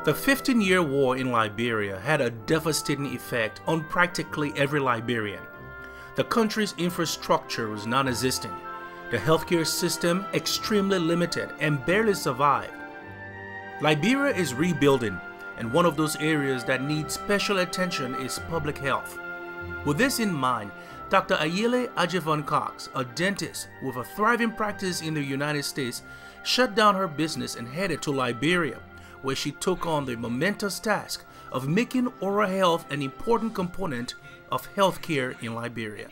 The 15-year war in Liberia had a devastating effect on practically every Liberian. The country's infrastructure was non-existent, the healthcare system extremely limited and barely survived. Liberia is rebuilding, and one of those areas that needs special attention is public health. With this in mind, Dr. Yede Dennis, a dentist with a thriving practice in the United States, shut down her business and headed to Liberia, where she took on the momentous task of making oral health an important component of healthcare in Liberia.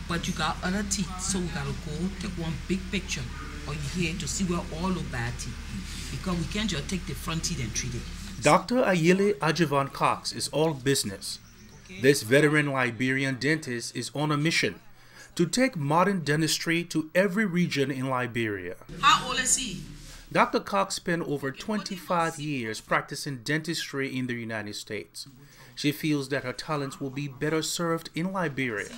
But you got other teeth, so we gotta go take one big picture of your hair to see where all the bad teeth, because we can't just take the front teeth and treat it. Dr. Yede Dennis is all business. This veteran Liberian dentist is on a mission to take modern dentistry to every region in Liberia. How old is he? Dr. Cox spent over 25 years practicing dentistry in the United States. She feels that her talents will be better served in Liberia,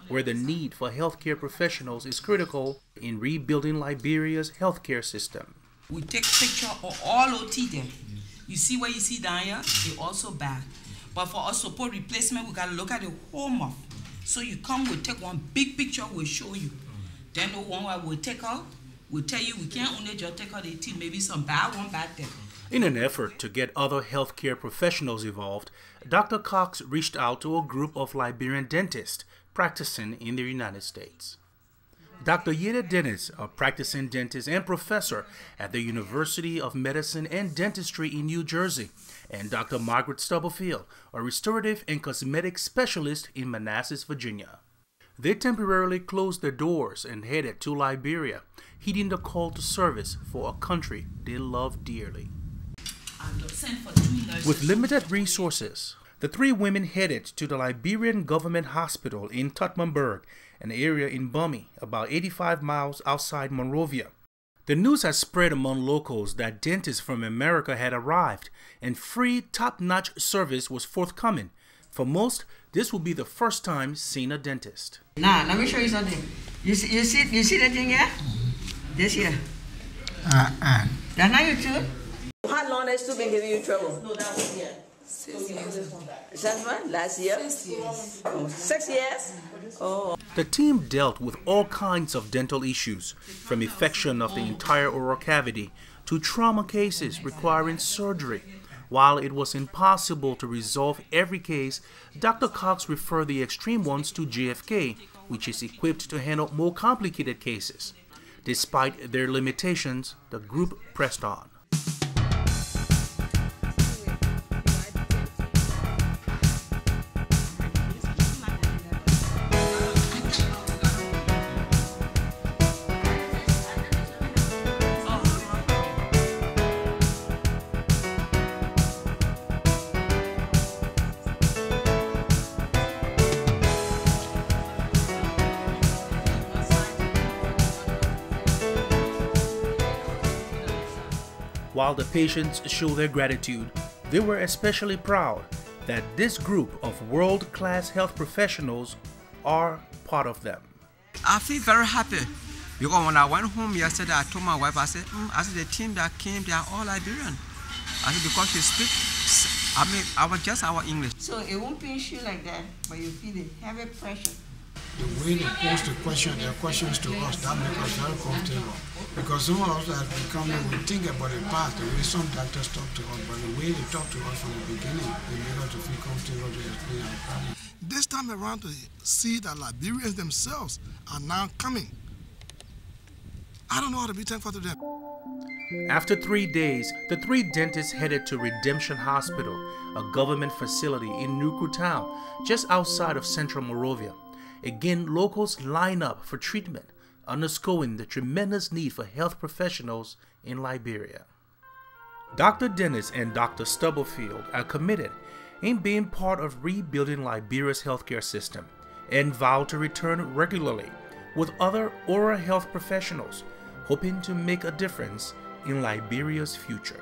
where the need for healthcare professionals is critical in rebuilding Liberia's healthcare system. We take picture of all our teeth there. You see what you see down here? It's also bad. But for us to put replacement, we gotta look at the whole mouth. So you come, we'll take one big picture, we'll show you. Then the one where we'll take out, we'll tell you we can't only just take out the teeth, maybe some bad one back there. In an effort to get other healthcare professionals involved, Dr. Cox reached out to a group of Liberian dentists practicing in the United States. Dr. Yede Dennis, a practicing dentist and professor at the University of Medicine and Dentistry in New Jersey, and Dr. Margaret Stubblefield, a restorative and cosmetic specialist in Manassas, Virginia. They temporarily closed their doors and headed to Liberia, heeding the call to service for a country they love dearly. With limited resources, the three women headed to the Liberian Government Hospital in Tottenburg, an area in Bumi, about 85 miles outside Monrovia. The news has spread among locals that dentists from America had arrived and free, top-notch service was forthcoming. For most, this will be the first time seeing a dentist. Now, let me show you something. You see that thing here? This here. That's not your tooth? How long has tooth been giving you trouble? No, that was here. 6 years. Is that what? Last year? 6 years. Oh, 6 years? Oh. The team dealt with all kinds of dental issues, from infection of the entire oral cavity to trauma cases requiring surgery. While it was impossible to resolve every case, Dr. Cox referred the extreme ones to JFK, which is equipped to handle more complicated cases. Despite their limitations, the group pressed on. While the patients show their gratitude, they were especially proud that this group of world-class health professionals are part of them. I feel very happy because when I went home yesterday, I told my wife, I said, the team that came, they are all Liberian. I said, because she speaks, I was just our English. So it won't pinch you like that, but you feel the heavy pressure. The way they pose the question, their questions to us, that makes us very comfortable. Because some of us that become, we think about the past, the way some doctors talk to us, but the way they talk to us from the beginning, they make us to feel comfortable to explain our problem. This time around to see that Liberians themselves are now coming. I don't know how to be thankful to them. After 3 days, the three dentists headed to Redemption Hospital, a government facility in Nuku Town, just outside of central Monrovia. Again, locals line up for treatment, underscoring the tremendous need for health professionals in Liberia. Dr. Dennis and Dr. Stubblefield are committed in being part of rebuilding Liberia's healthcare system and vow to return regularly with other oral health professionals, hoping to make a difference in Liberia's future.